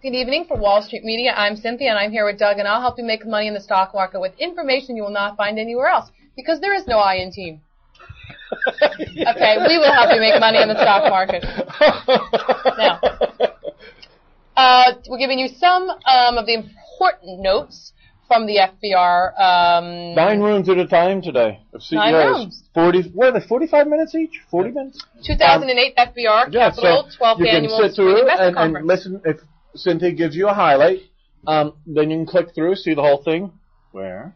Good evening for Wall Street Media. I'm Cynthia, and I'm here with Doug, and I'll help you make money in the stock market with information you will not find anywhere else, because there is no I in team. Okay, we will help you make money in the stock market. Now, we're giving you some of the important notes from the FBR. 9 rooms at a time today. Of CEOs. 9 rooms. 45 minutes each? 40 minutes? 2008 FBR Capital 12th Annual Investment Conference. And listen, if Cynthia gives you a highlight, then you can click through, see the whole thing. Where?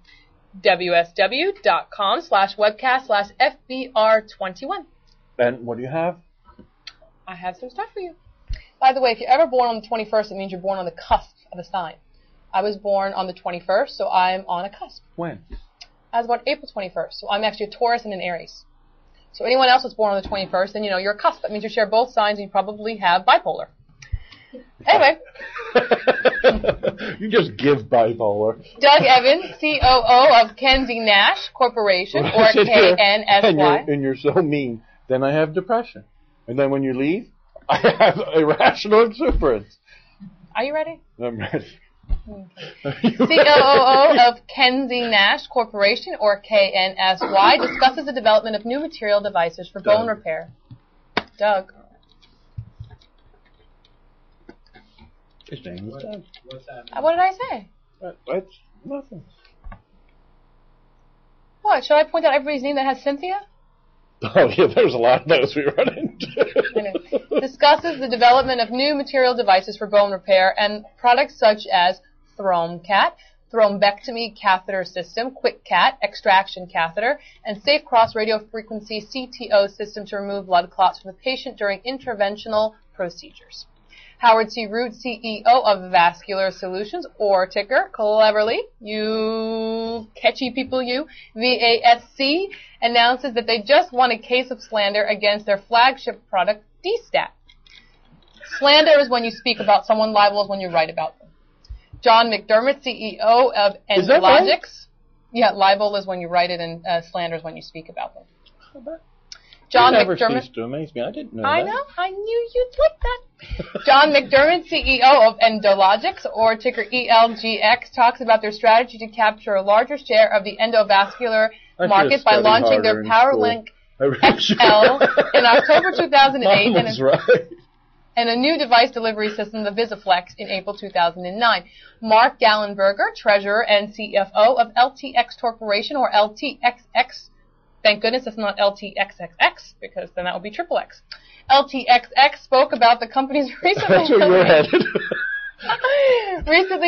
WSW.com/webcast/FBR21. And what do you have? I have some stuff for you. By the way, if you're ever born on the 21st, it means you're born on the cusp of a sign. I was born on the 21st, so I'm on a cusp. When? I was born April 21st, so I'm actually a Taurus and an Aries. So anyone else was born on the 21st, then you know you're a cusp. That means you share both signs and you probably have bipolar. Anyway. You just give bipolar. Doug Evans, COO of Kenzie Nash Corporation, or KNSY. And you're so mean. Then I have depression. And then when you leave, I have irrational exuberance. Are you ready? I'm ready. COO of Kenzie Nash Corporation, or KNSY, discusses the development of new material devices for bone repair. Doug. His name is Doug. What did I say? That's nothing. What? Should I point out everybody's name that has Cynthia? Oh, yeah, there's a lot of those we run into. Discusses the development of new material devices for bone repair and products such as ThrombCat, thrombectomy catheter system, QuickCat, extraction catheter, and Safe Cross radiofrequency CTO system to remove blood clots from the patient during interventional procedures. Howard C. Root, CEO of Vascular Solutions, or ticker, cleverly, you catchy people, you, VASC, announces that they just won a case of slander against their flagship product, D-Stat. Slander is when you speak about someone, libel is when you write about them. John McDermott, CEO of Endologics. Right? Yeah, libel is when you write it, and slander is when you speak about them. John McDermott. Ceased to amaze me. I didn't know that. I know. I knew you'd like that. John McDermott, CEO of Endologics, or ticker ELGX, talks about their strategy to capture a larger share of the endovascular market by launching their PowerLink XL in October 2008 and a new device delivery system, the VisiFlex, in April 2009. Mark Gallenberger, treasurer and CFO of LTX Corporation, or LTXX. Thank goodness it's not LTXXX, because then that would be triple X. LTXX spoke about the company's recently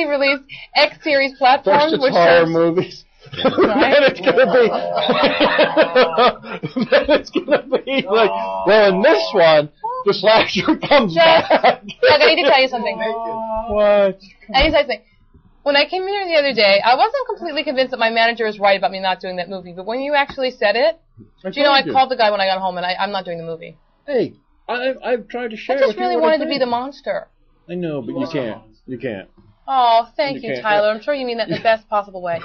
released X-Series platforms, which horror movies. Then it's gonna be like, well, in this one, the slasher comes back. Doug, I need to tell you something. What? I need to tell you something. When I came in here the other day, I wasn't completely convinced that my manager was right about me not doing that movie. But when you actually said it, I called the guy when I got home, and I'm not doing the movie. Hey, I've tried to share. I just really wanted to be the monster. I know, but you can't. You can't. Oh, thank you, Tyler. I'm sure you mean that in the best possible way.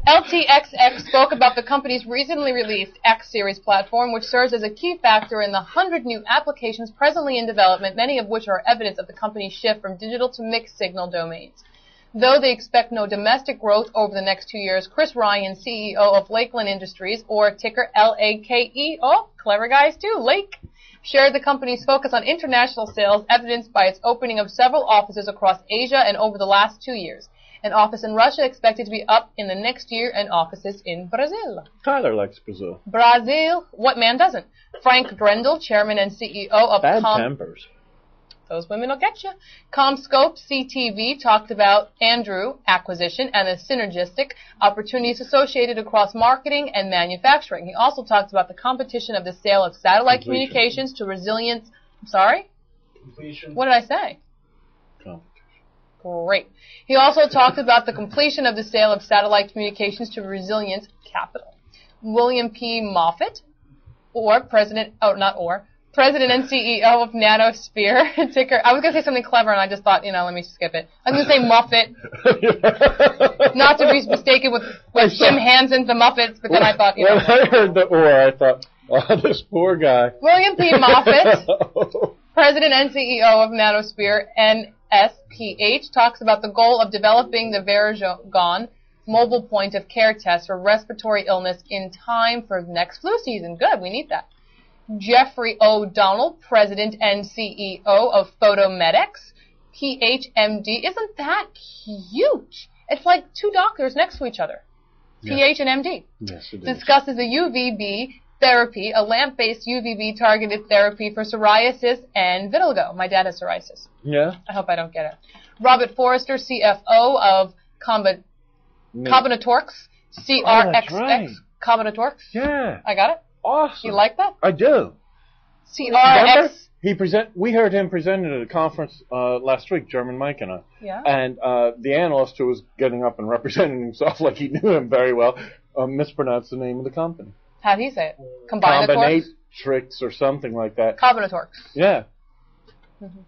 LTXX spoke about the company's recently released X-Series platform, which serves as a key factor in the 100 new applications presently in development, many of which are evidence of the company's shift from digital to mixed-signal domains. Though they expect no domestic growth over the next 2 years, Chris Ryan, CEO of Lakeland Industries, or ticker LAKE, clever guys too, Lake, shared the company's focus on international sales, evidenced by its opening of several offices across Asia and over the last 2 years. An office in Russia expected to be up in the next year, and offices in Brazil. Tyler likes Brazil. Brazil. What man doesn't? Frank Grendel, chairman and CEO of Bad tempers. Those women will get you. CommScope CTV talked about Andrew acquisition and the synergistic opportunities associated across marketing and manufacturing. He also talked about the competition of the sale of satellite communications to resilience. I'm sorry? Completion. What did I say? Great. He also talked about the completion of the sale of satellite communications to Resilience Capital. William P. Moffett, President and CEO of Nanosphere, ticker. I was going to say something clever, and I just thought, let me skip it. I was going to say Muffet. Not to be mistaken with Jim Hanson's The Muppets, but then I thought, When I heard the I thought, oh, this poor guy. William P. Moffett, President and CEO of Nanosphere NSPH talks about the goal of developing the Verigon mobile point of care test for respiratory illness in time for the next flu season. Good, we need that. Jeffrey O'Donnell, President and CEO of Photomedics, PhMD. Isn't that huge? It's like two doctors next to each other. Yeah. PH and MD. Yes, it is. Discusses the UVB therapy, a lamp-based UVB targeted therapy for psoriasis and vitiligo. My dad has psoriasis. Yeah. I hope I don't get it. Robert Forrester, CFO of Combinatorix, CRXX. Oh, that's right. Combinatorix. Yeah. I got it? Awesome. You like that? I do. CRX. We heard him present at a conference last week, German Mike and I. Yeah. And the analyst who was getting up and representing himself like he knew him very well mispronounced the name of the company. How'd he say it? Combinatrix or something like that. Combinatorix. Yeah. Mm-hmm.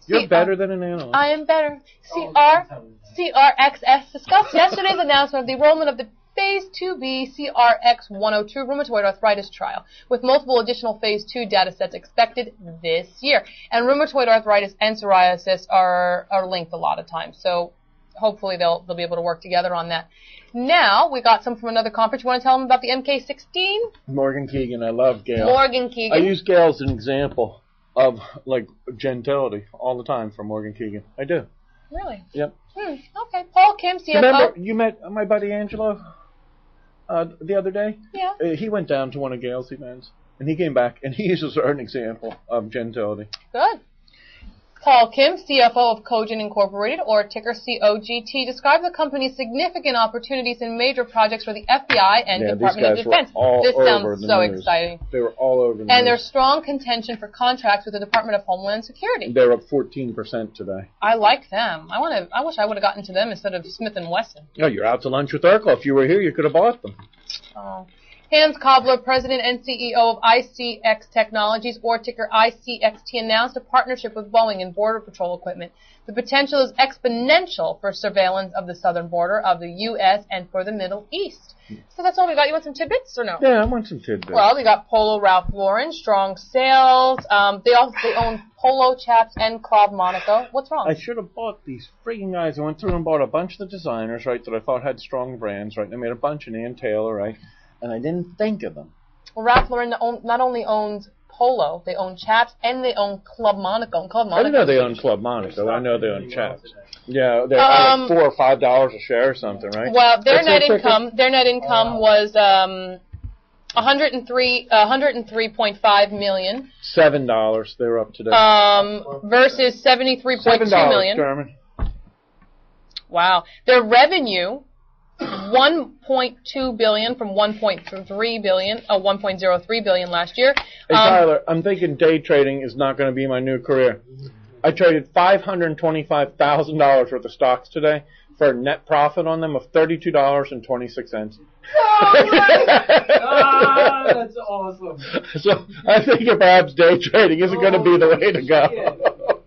You're better than an analyst. I am better. CRXS discussed yesterday's announcement of the enrollment of the Phase 2B CRX102 rheumatoid arthritis trial, with multiple additional Phase 2 data sets expected this year. And rheumatoid arthritis and psoriasis are linked a lot of times, so hopefully they'll be able to work together on that. Now, we got some from another conference. You want to tell them about the MK16? Morgan Keegan. I love Gail. Morgan Keegan. I use Gail as an example of, like, gentility all the time for Morgan Keegan. I do. Really? Yep. Okay. Paul Kim, CFO. Remember, you met my buddy Angelo the other day? Yeah. He went down to one of Gail's events, and he came back, and he uses her an example of gentility. Good. Paul Kim, CFO of Cogent Incorporated, or ticker COGT, described the company's significant opportunities in major projects for the FBI and Department of Defense. This sounds so exciting. They were all over the news. And their strong contention for contracts with the Department of Homeland Security. They're up 14% today. I like them. I wish I would have gotten to them instead of Smith & Wesson. Oh, you're out to lunch with Urkel. If you were here, you could have bought them. Oh. Hans Kobler, President and CEO of ICX Technologies, or ticker ICXT, announced a partnership with Boeing in Border Patrol equipment. The potential is exponential for surveillance of the southern border of the U.S. and for the Middle East. So that's all we got. You want some tidbits or no? Yeah, I want some tidbits. Well, we got Polo Ralph Lauren, strong sales. They own Polo, Chaps, and Club Monaco. What's wrong? I should have bought these freaking guys. I went through and bought a bunch of the designers, right, that I thought had strong brands, right. They made a bunch in Ann Taylor, right. And I didn't think of them. Well, Ralph Lauren not only owns Polo, they own Chaps, and they own Club Monaco. And Club Monaco. I know they own Club Monaco. I know they own Chaps. Yeah, they're like $4 or $5 a share or something, right? Well, their net income was $103.5 million. $7 they're up today. Versus $73.2 million. German. Wow, their revenue. $1.2 billion from $1.03 billion, $1.03 billion last year. Hey Tyler, I'm thinking day trading is not going to be my new career. I traded $525,000 worth of stocks today for a net profit on them of $32.26. That's awesome. So I think perhaps day trading isn't going to be the way to go.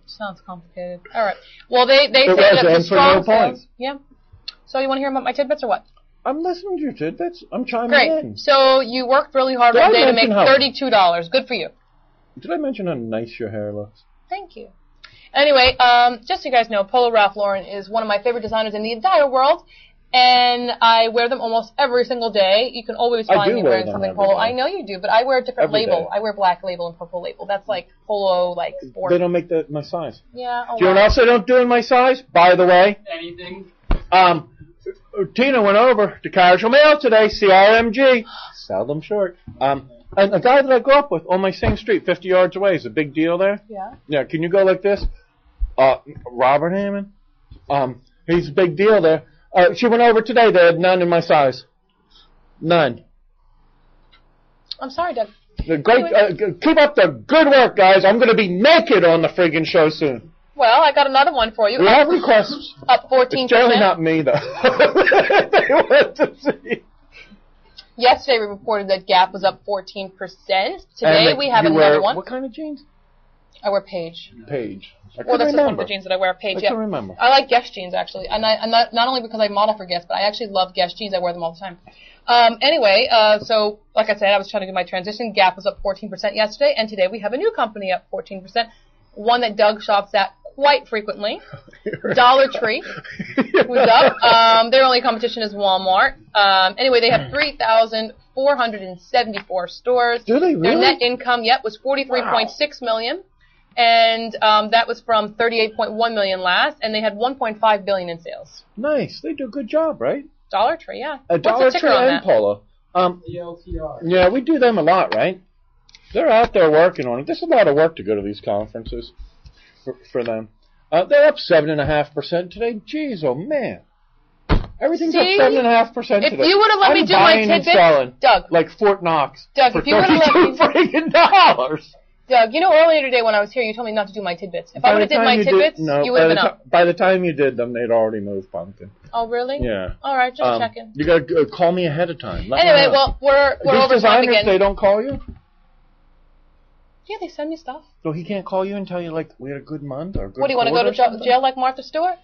Sounds complicated. All right. Well, they say that the strong sales. Yeah. So you want to hear about my tidbits or what? I'm listening to your tidbits. I'm chiming in. Great. So you worked really hard all day to make $32. Good for you. Did I mention how nice your hair looks? Thank you. Anyway, just so you guys know, Polo Ralph Lauren is one of my favorite designers in the entire world, and I wear them almost every single day. You can always find me wearing something Polo. I know you do, but I wear a different label. I wear black label and purple label. That's like Polo, like sport. They don't make my size. Yeah. Do you know what else they don't do in my size? By the way. Anything. Tina went over to Casual Mail today, CRMG. Sell them short. And a guy that I grew up with on my same street, 50 yards away, is a big deal there. Yeah. Yeah, can you go like this? Robert Hammond. He's a big deal there. She went over today. They had none in my size. None. I'm sorry, Doug. Keep up the good work, guys. I'm going to be naked on the friggin' show soon. Well, I got another one for you. We have requests. Up 14%. It's generally not me, though. They want to see. Yesterday we reported that Gap was up 14%. Today we have another one. What kind of jeans? I wear Page. Page. Well, that's just one of the jeans that I wear. Page, I can remember. I like Guess jeans, actually. And not only because I model for Guess, but I actually love Guess jeans. I wear them all the time. Anyway, so like I said, I was trying to do my transition. Gap was up 14% yesterday, and today we have a new company up 14%. one that Doug shops at quite frequently. Dollar Tree was up. Their only competition is Walmart. Anyway, they have 3,474 stores. Do they really? Their net income, was $43.6 million. And that was from $38.1 million last, and they had $1.5 billion in sales. Nice. They do a good job, right? Dollar Tree, yeah. A Dollar Tree and Polo. ELTR. Yeah, we do them a lot, right? They're out there working on it. There's a lot of work to go to these conferences for them. They're up 7.5% today. Jeez, oh man. Everything's up 7.5% today. If you would have let me do my tidbits, Doug. Like Fort Knox. Doug, for if you would have let me freaking dollars. Doug, earlier today when I was here, you told me not to do my tidbits. If I would have did my tidbits, you would have been up. By the time you did them, they'd already moved, Pumpkin. Oh, really? Yeah. All right, just checking. You got to call me ahead of time. Anyway, well, we're over time again. They don't call you? Yeah, they send me stuff. So he can't call you and tell you, like, we had a good month or a good What, do you want to go to jail like Martha Stewart?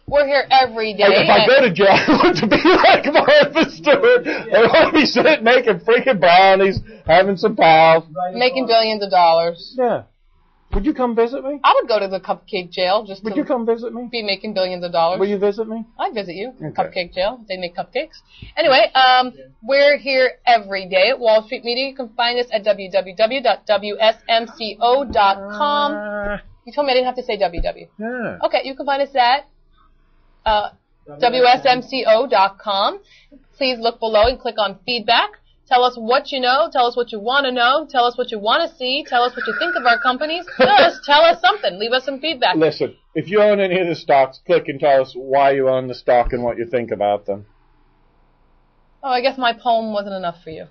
We're here every day. If I go to jail, I want to be like Martha Stewart. I want to be sitting making freaking brownies, having some pals. Making billions of dollars. Yeah. Would you come visit me? I would go to the cupcake jail just Would you come visit me? Be making billions of dollars. Will you visit me? I'd visit you. Okay. Cupcake jail. They make cupcakes. Anyway, we're here every day at Wall Street Media. You can find us at www.wsmco.com. You told me I didn't have to say www. Yeah. Okay, you can find us at wsmco.com. Please look below and click on feedback. Tell us what you know. Tell us what you want to know. Tell us what you want to see. Tell us what you think of our companies. Just tell us something. Leave us some feedback. Listen, if you own any of the stocks, click and tell us why you own the stock and what you think about them. Oh, I guess my poem wasn't enough for you.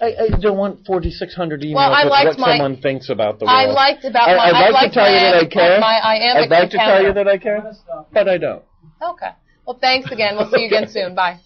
I don't want 4,600 emails with what someone thinks about the world. I'd like to tell you that I care. I'd like to tell you that I care, but I don't. Okay. Well, thanks again. We'll see you again soon. Bye.